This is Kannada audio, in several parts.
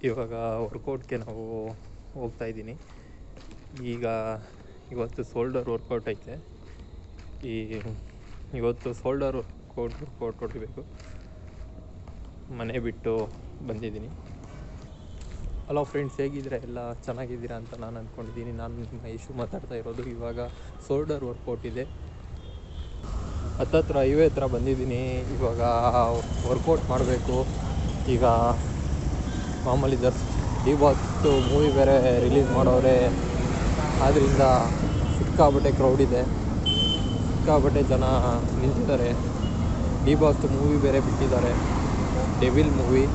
ಇವಾಗ ವರ್ಕೌಟ್ಗೆ ನಾವು ಹೋಗ್ತಾ ಇದ್ದೀನಿ. ಇವತ್ತು ಶೋಲ್ಡರ್ ವರ್ಕೌಟ್ ಐತೆ. ಇವತ್ತು ಶೋಲ್ಡರ್ ವರ್ಕೌಟ್ ಹೊಡಿಬೇಕು. ಮನೆ ಬಿಟ್ಟು ಬಂದಿದ್ದೀನಿ. ಹಲೋ ಫ್ರೆಂಡ್ಸ್, ಹೇಗಿದ್ದೀರಾ? ಎಲ್ಲ ಚೆನ್ನಾಗಿದ್ದೀರಾ ಅಂತ ನಾನು ಅಂದ್ಕೊಂಡಿದ್ದೀನಿ. ನಾನು ನಿಮ್ಮ ಯಶು ಮಾತಾಡ್ತಾ ಇರೋದು. ಇವಾಗ ಶೋಲ್ಡರ್ ವರ್ಕೌಟ್ ಇದೆ. ಹತ್ತತ್ರ ಹೈವೇ ಹತ್ರ ಬಂದಿದ್ದೀನಿ. ಇವಾಗ ವರ್ಕೌಟ್ ಮಾಡಬೇಕು. ಈಗ ಮಾಮೂಲಿ ಡಿ ಬಾಸ್ ಮೂವಿ ಬೇರೆ ರಿಲೀಸ್ ಮಾಡೋರೆ, ಆದ್ದರಿಂದ ಸಿಕ್ಕಾಬಟ್ಟೆ ಕ್ರೌಡ್ ಇದೆ, ಸಿಕ್ಕಾಬಟ್ಟೆ ಜನ ನಿಂತಿದ್ದಾರೆ. ಡಿ ಬಾಸ್ ಮೂವಿ ಬೇರೆ ಬಿಟ್ಟಿದ್ದಾರೆ, ಡೆವಿಲ್ ಮೂವಿ.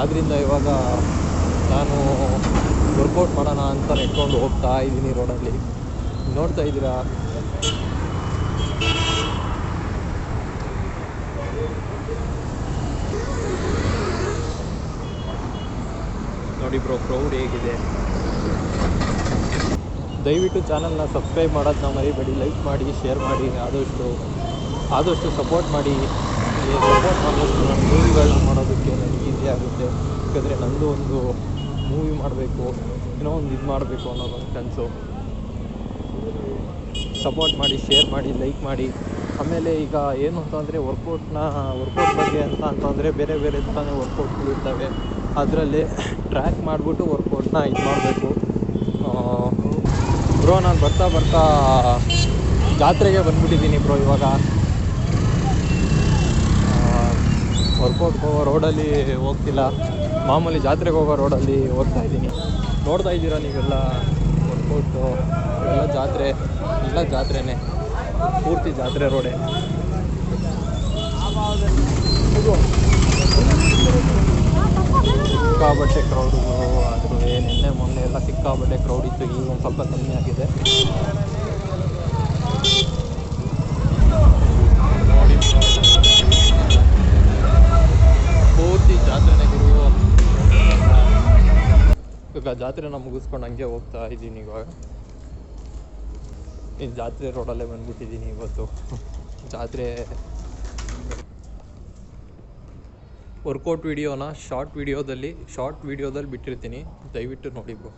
ಆದ್ದರಿಂದ ಇವಾಗ ನಾನು ವರ್ಕೌಟ್ ಮಾಡೋಣ ಅಂತ ನೆಟ್ಕೊಂಡು ಹೋಗ್ತಾ ಇದ್ದೀನಿ ರೋಡಲ್ಲಿ. ನೋಡ್ತಾ ಇದ್ದೀರಾ, ನೋಡಿ ಬ್ರೋ, ಕ್ರೌಡ್ ಹೇಗಿದೆ. ದಯವಿಟ್ಟು ಚಾನಲ್ನ ಸಬ್ಸ್ಕ್ರೈಬ್ ಮಾಡೋದನ್ನ ಮರಿಬೇಡಿ. ಲೈಕ್ ಮಾಡಿ, ಶೇರ್ ಮಾಡಿ, ಆದಷ್ಟು ಸಪೋರ್ಟ್ ಮಾಡಿ. ಸಪೋರ್ಟ್ ಮಾಡೋಷ್ಟು ನನ್ನ ಮೂವಿಗಳನ್ನ ಮಾಡೋದಕ್ಕೆ ನನಗೆ ಈಸಿ ಆಗುತ್ತೆ. ಯಾಕಂದರೆ ನನ್ನದು ಒಂದು ಮೂವಿ ಮಾಡಬೇಕು, ಏನೋ ಒಂದು ಇದು ಮಾಡಬೇಕು ಅನ್ನೋದೊಂದು ಕನಸು. ಸಪೋರ್ಟ್ ಮಾಡಿ, ಶೇರ್ ಮಾಡಿ, ಲೈಕ್ ಮಾಡಿ. ಆಮೇಲೆ ಈಗ ಏನು ಅಂತಂದರೆ ವರ್ಕೌಟ್ ಬಗ್ಗೆ ಅಂತಂದರೆ ಬೇರೆ ಬೇರೆ ಥರನೇ ವರ್ಕೌಟ್ಗಳು ಇರ್ತವೆ. ಅದರಲ್ಲಿ ಟ್ರ್ಯಾಕ್ ಮಾಡಿಬಿಟ್ಟು ವರ್ಕೌಟ್ನ ಇದು ಮಾಡಬೇಕು. ಬ್ರೋ, ನಾನು ಬರ್ತಾ ಜಾತ್ರೆಗೆ ಬಂದ್ಬಿಟ್ಟಿದ್ದೀನಿ ಬ್ರೋ. ಇವಾಗ ವರ್ಕೌಟ್ಗೆ ಹೋಗೋ ರೋಡಲ್ಲಿ ಹೋಗ್ತಿಲ್ಲ, ಮಾಮೂಲಿ ಜಾತ್ರೆಗೆ ಹೋಗೋ ರೋಡಲ್ಲಿ ಹೋಗ್ತಾ ಇದ್ದೀನಿ. ನೋಡ್ತಾ ಇದ್ದೀರಾ ನೀವೆಲ್ಲ, ವರ್ಕೌಟು ಎಲ್ಲ ಜಾತ್ರೆನೇ, ಪೂರ್ತಿ ಜಾತ್ರೆ ರೋಡೇ. ಸಿಕ್ಕಾಬಟ್ಟೆ ಕ್ರೌಡು. ಆದರೂ ನಿನ್ನೆ ಮೊನ್ನೆ ಎಲ್ಲ ಸಿಕ್ಕಾಬಟ್ಟೆ ಕ್ರೌಡ್ ಇತ್ತು. ಈಗ ಒಂದು ಸ್ವಲ್ಪ ಕಮ್ಮಿ ಆಗಿದೆ. ನೋಡಿ, ಪೂರ್ತಿ ಜಾತ್ರೆನೇ ಗುರು. ಇವಾಗ ಜಾತ್ರೆನ ಮುಗಿಸ್ಕೊಂಡು ಹಂಗೆ ಹೋಗ್ತಾ ಇದ್ದೀನಿ. ಇವಾಗ ಇನ್ನು ಜಾತ್ರೆ ರೋಡಲ್ಲೇ ಬಂದ್ಬಿಟ್ಟಿದ್ದೀನಿ. ಇವತ್ತು ಜಾತ್ರೆ ವರ್ಕೌಟ್ ವಿಡಿಯೋನ ಶಾರ್ಟ್ ವಿಡಿಯೋದಲ್ಲಿ ಬಿಟ್ಟಿರ್ತೀನಿ, ದಯವಿಟ್ಟು ನೋಡಿ ಬ್ರೋ.